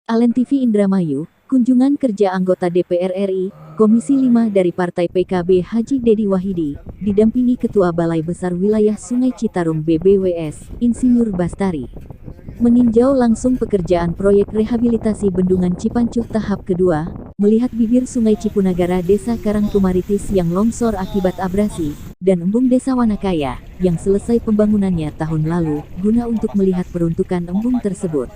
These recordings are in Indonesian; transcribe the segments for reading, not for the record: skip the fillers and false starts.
Alen TV Indramayu, kunjungan kerja anggota DPR RI, Komisi 5 dari Partai PKB Haji Dedi Wahidi, didampingi Ketua Balai Besar Wilayah Sungai Citarum BBWS, Insinyur Bastari. Meninjau langsung pekerjaan proyek rehabilitasi Bendungan Cipancuh tahap kedua, melihat bibir Sungai Cipunagara Desa Karangtumaritis yang longsor akibat abrasi, dan embung Desa Wanakaya, yang selesai pembangunannya tahun lalu, guna untuk melihat peruntukan embung tersebut.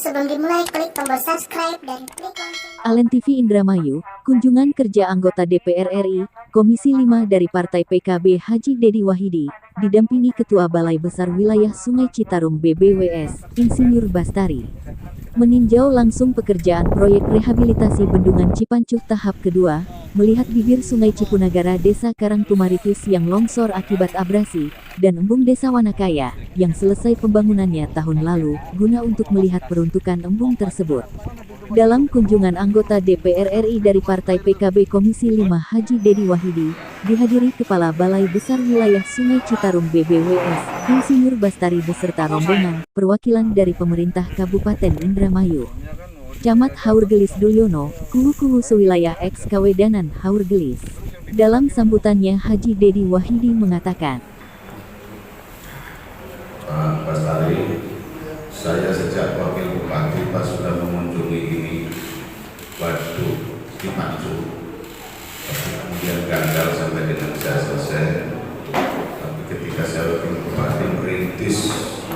Sebelum dimulai, klik tombol subscribe dan klik lonceng. Alen TV Indramayu, kunjungan kerja anggota DPR RI, Komisi 5 dari Partai PKB Haji Dedi Wahidi, didampingi Ketua Balai Besar Wilayah Sungai Citarum BBWS, Insinyur Bastari. Meninjau langsung pekerjaan proyek rehabilitasi Bendungan Cipancuh tahap kedua, melihat bibir Sungai Cipunagara Desa Karangtumaritis yang longsor akibat abrasi, dan embung Desa Wanakaya, yang selesai pembangunannya tahun lalu, guna untuk melihat peruntukan embung tersebut. Dalam kunjungan anggota DPR RI dari Partai PKB Komisi 5 Haji Dedi Wahidi, dihadiri Kepala Balai Besar Wilayah Sungai Citarum BBWS, Insinyur Bastari beserta rombongan, perwakilan dari pemerintah Kabupaten Indramayu. Camat Haurgelis Dulyono, Kuwu sewilayah X Kawedanan Haurgelis. Dalam sambutannya Haji Dedi Wahidi mengatakan, Pak Bastari, saya sejak Wakil Bupati Pak sudah mengunjungi ini waduk Cipancuh, tapi kemudian gagal sampai dengan saya selesai. Tapi ketika saya Wakil Bupati merintis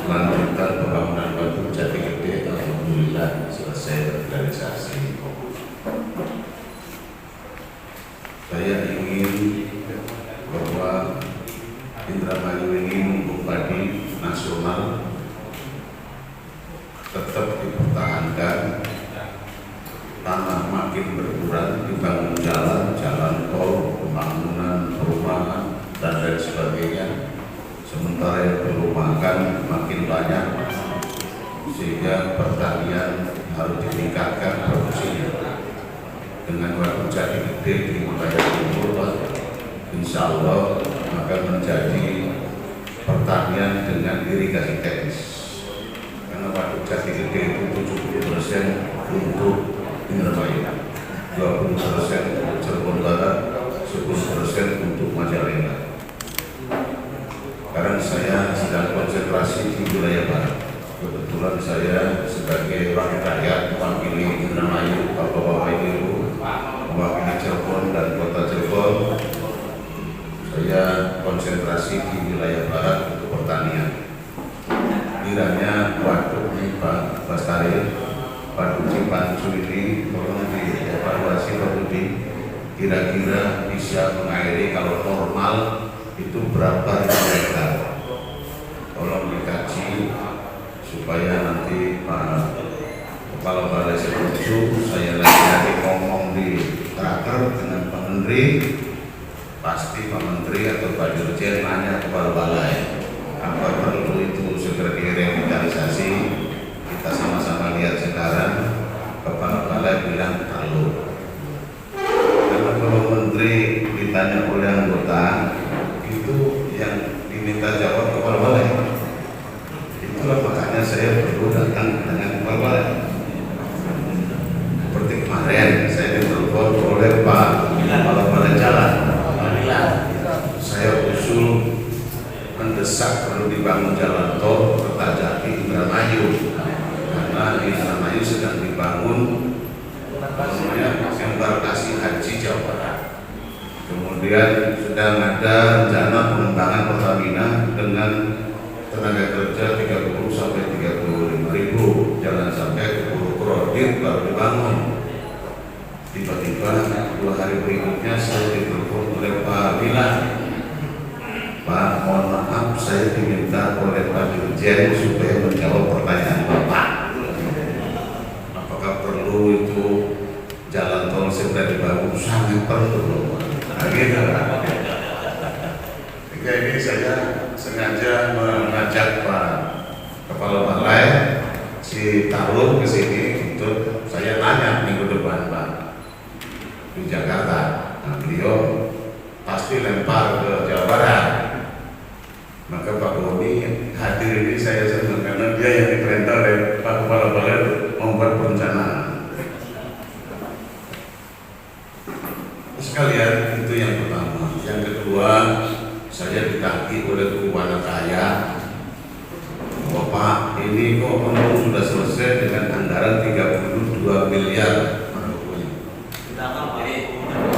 melanjutkan pembangunan waduk Jati Gede, alhamdulillah selesai terrealisasi. Saya ingin bahwa Indramayu ini lumbung padi nasional tetap dipertahankan, tanah makin berkurang, dibangun jalan tol, pembangunan perumahan dan lain sebagainya. Sementara yang perlu makan makin banyak, sehingga pertanian harus ditingkatkan produksinya. Dengan waduk Jati Gede di wilayah timur, insya Allah akan menjadi pertanian dengan irigasi teknis. Karena waduk Jati Gede itu 70% untuk Indramayu, 20% untuk Cirebon Barat, 10% untuk Majalengka. Sekarang saya sedang konsentrasi di wilayah Barat. Kebetulan saya sebagai wakil rakyat mewakili Indramayu, Bapak-bapak Ibu, mewakili Cirebon dan Kota Cirebon. Saya konsentrasi di wilayah Barat untuk pertanian. Kiranya waduk ini Pak Bastari, waduk Cipancuh ini tolong dievaluasi Pak Budi, kira-kira bisa mengairi kalau normal itu berapa hektar. Tolong dikaji supaya nanti Pak Kepala Balai setuju, saya lagi ngomong di traktor dengan Pak Menteri. Pasti Pak Menteri atau Pak Dirjen nanya kepada Balai, apa perlu itu segera direvitalisasi. Kita sama-sama lihat sekarang, Kepala Balai bilang perlu. Karena kalau Menteri ditanya oleh anggota, itu yang diminta jawab Kepala Balai. Itulah makanya saya perlu datang dengan Kepala Balai. Seperti kemarin saya ditelepon oleh Pak Kepala Balai Jalan. Saya usul mendesak perlu dibangun jalan tol Kertajati Indramayu, karena di Indramayu sedang dibangun embarkasi haji Jawa Barat. Kemudian sedang ada rencana pengembangan Pertamina dengan tenaga kerja 30 sampai 35 ribu, jangan sampai keburu kredit baru dibangun. Tiba-tiba 2 hari berikutnya saya ditelepon oleh Pak Bilang, Pak, mohon maaf, saya diminta oleh Pak Dirjen supaya menjawab pertanyaan Bapak. Apakah perlu itu jalan tol segera dibangun? Sangat perlu. Ketika ini saya sengaja mengajak Pak Kepala Balai Citarum ke sini untuk saya tanya minggu depan Pak di Jakarta. Nah, beliau pasti lempar ke Jawa Barat. Maka Pak Boni hadir ini saya senang karena dia yang diperintah oleh Pak Kepala Balai membuat perencanaan. Sekalian, itu yang pertama. Yang kedua, saya ditagih oleh Kubu Wanakaya, Bapak ini kok ngomong sudah selesai dengan anggaran 32 miliar.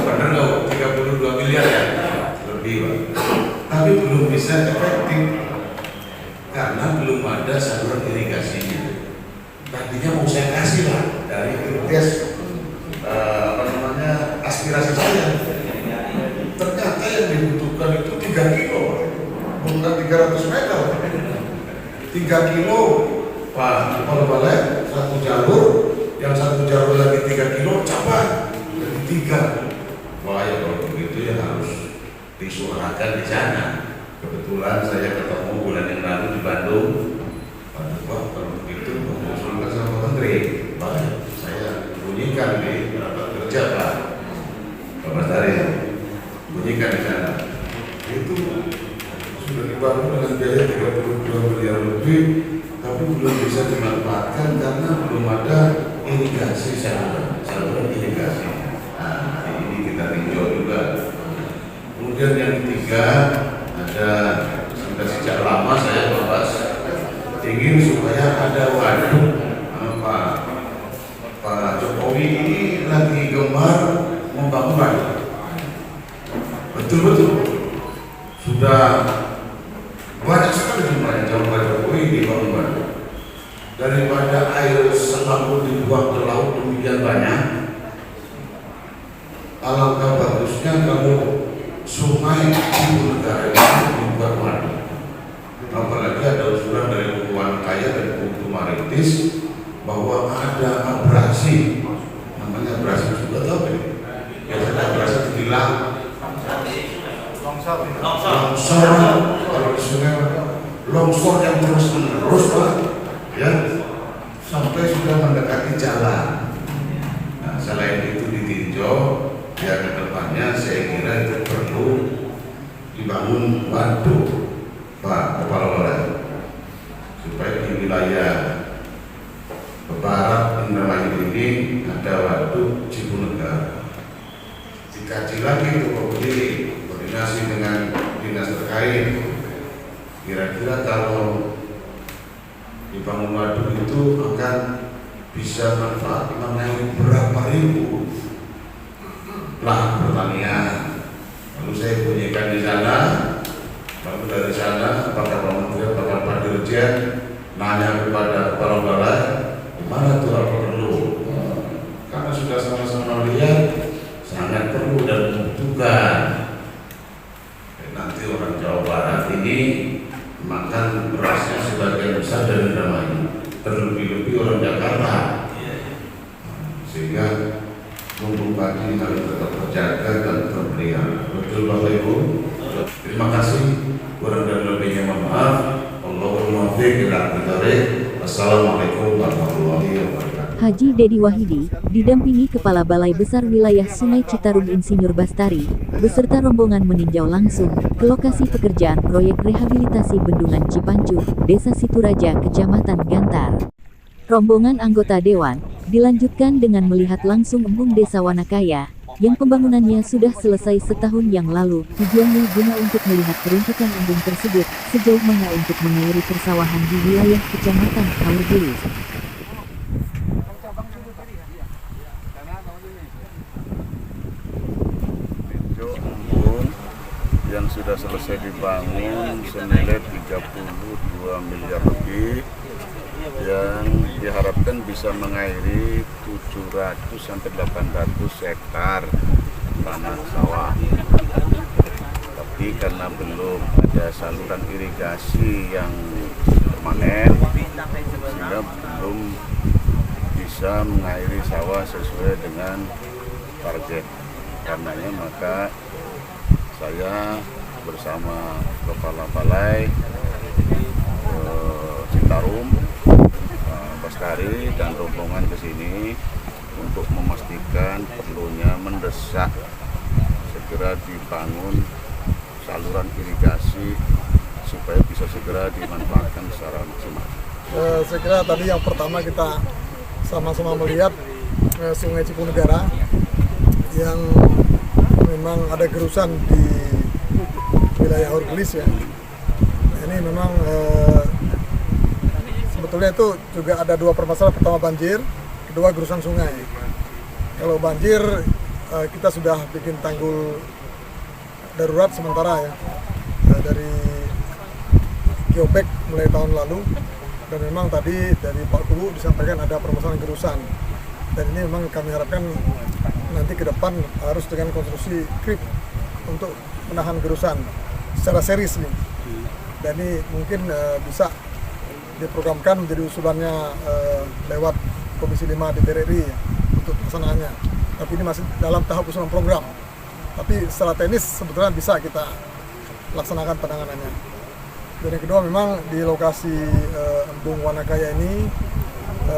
Benar nggak? 32 miliar ya? Lebih Pak. Tapi belum bisa efektif karena belum ada saluran irigasinya. Tadinya mau saya kasih lah dari tes aspirasi saya. Ternyata yang dibutuhkan itu 3 kilo, bukan 300 meter. 3 kilo Pak Kepala Balai, 1 jalur, yang 1 jalur lagi 3 kilo capai jadi 3. Wah ya kalau begitu ya harus disuarakan di sana. Kebetulan saya ketemu bulan yang lalu di Bandung. Pak kalau begitu mengusulkan sama Menteri, Pak saya bunyikan di rapat kerja Pak Bastari, bunyikan di sana. Itu sudah dibangun dengan biaya 32 miliar lebih, tapi belum bisa dimanfaatkan karena belum ada irigasi saluran irigasi. Nah, ini kita tinjau juga. Kemudian yang ketiga, ada sudah sejak lama saya bahas ingin supaya ada waduk. Pak Jokowi ini lagi gemar membangun waduk. Betul-betul sudah banyak sekali jumlahnya jauh Pak Jokowi dibangun waduk. Daripada air selalu dibuang ke laut demikian banyak, alangkah bagusnya kalau sungai Ibu Negara itu dibuat waduk. Apalagi ada usulan dari Kubu Wanakaya dan Kubu Maritis bahwa ada abrasi, namanya abrasi juga tahu ya. Biasanya abrasi dibilang longsor kalau di sungai, longsor yang terus menerus Pak, ya sampai sudah mendekati jalan. Nah, selain itu ditinjau, ya ke depannya saya kira itu perlu dibangun waduk Pak Kepala Balai, supaya di wilayah barat Indramayu ini ada waduk Cipunegara. Dikaji lagi itu Pak Budi, koordinasi dengan dinas terkait. Kira-kira kalau dibangun waduk itu akan bisa manfaat mengenai berapa ribu lahan pertanian. Lalu saya bunyikan di sana. Lalu dari sana Pak Menteri, Pak Dirjen nanya kepada Kepala Balai, mana tuh apa perlu? Karena sudah sama-sama lihat sangat perlu dan membutuhkan. Nanti orang Jawa Barat ini makan berasnya sebagian besar dari Indramayu, terlebih-lebih orang Jakarta, sehingga mumpung pagi harus tetap terjaga dan terpelihara. Betul Bapak Ibu? Terima kasih. Kurang dan lebihnya mohon maaf. Allahumma muwaffiq ila aqwamit. Assalamualaikum warahmatullahi wabarakatuh. Haji Dedi Wahidi, didampingi Kepala Balai Besar Wilayah Sungai Citarum Insinyur Bastari, beserta rombongan meninjau langsung ke lokasi pekerjaan proyek rehabilitasi Bendungan Cipancu, Desa Situraja, Kecamatan Gantar. Rombongan anggota Dewan dilanjutkan dengan melihat langsung embung Desa Wanakaya, yang pembangunannya sudah selesai setahun yang lalu. Tujuannya guna untuk melihat peruntukan embung tersebut, sejauh mana untuk mengairi persawahan di wilayah Kecamatan Kaurgulis. Embung yang sudah selesai dibangun senilai 32 miliar lebih, yang diharapkan bisa mengairi 700 sampai 800 hektar tanah sawah. Tapi karena belum ada saluran irigasi yang permanen, sehingga belum bisa mengairi sawah sesuai dengan target. Karenanya maka saya bersama Kepala Balai Citarum Bastari dan rombongan ke sini untuk memastikan perlunya mendesak segera dibangun saluran irigasi supaya bisa segera dimanfaatkan secara maksimal. Saya kira tadi yang pertama kita sama-sama melihat Sungai Cipunegara yang memang ada gerusan di wilayah Haurgelis ya. Ini memang sebetulnya itu juga ada dua permasalahan, pertama banjir, kedua gerusan sungai. Kalau banjir kita sudah bikin tanggul darurat sementara ya dari Geopek mulai tahun lalu, dan memang tadi dari Pak Kubu disampaikan ada permasalahan gerusan, dan ini memang kami harapkan nanti ke depan harus dengan konstruksi krip untuk menahan gerusan secara series nih, dan ini mungkin bisa diprogramkan menjadi usulannya lewat Komisi 5 DPR RI untuk pelaksanaannya, tapi ini masih dalam tahap usulan program, tapi secara teknis sebetulnya bisa kita laksanakan penanganannya. Dan yang kedua memang di lokasi Embung Wanakaya ini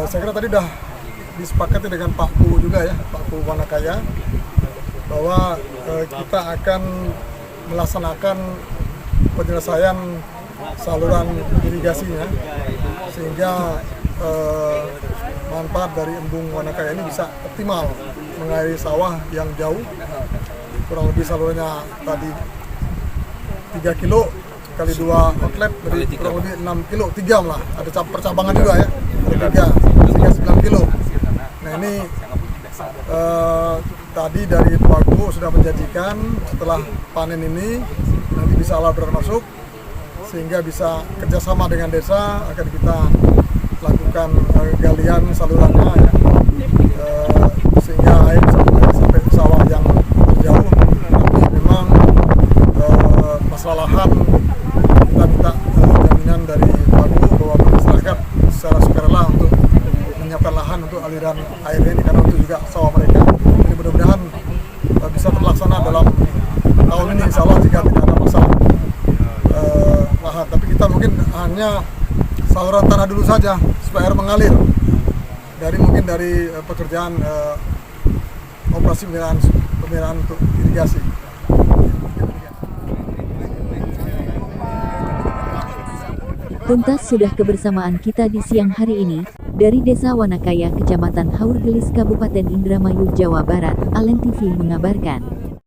saya kira tadi sudah disepakati dengan Pak Ku juga ya, Pak Ku Wanakaya, bahwa kita akan melaksanakan penyelesaian saluran irigasinya sehingga manfaat dari Embung Wanakaya ini bisa optimal mengairi sawah yang jauh, kurang lebih salurannya tadi 3 kilo kali 2 outlet dari kurang lebih 6 kilo, 3 lah, ada percabangan juga ya, ada 3 sehingga 9 kilo. Nah ini tadi dari Pak Gubernur sudah menjanjikan setelah panen ini nanti bisa alat berat masuk, sehingga bisa kerjasama dengan desa akan kita lakukan galian salurannya ya, sehingga air bisa sampai ke sawah yang jauh. Tapi memang masalah lahan kita minta jaminan dari Pak Gubernur bahwa masyarakat secara sukarela untuk menyiapkan lahan untuk aliran airnya ini, karena itu juga sawah mereka. Jadi mudah-mudahan bisa terlaksana dalam tahun ini, insya Allah, jika tidak ada masalah lahan. Tapi kita mungkin hanya saluran tanah dulu saja supaya air mengalir dari pekerjaan operasi pemeliharaan untuk irigasi. Tuntas sudah kebersamaan kita di siang hari ini, dari Desa Wanakaya, Kecamatan Haurgelis, Kabupaten Indramayu, Jawa Barat. Alen TV mengabarkan.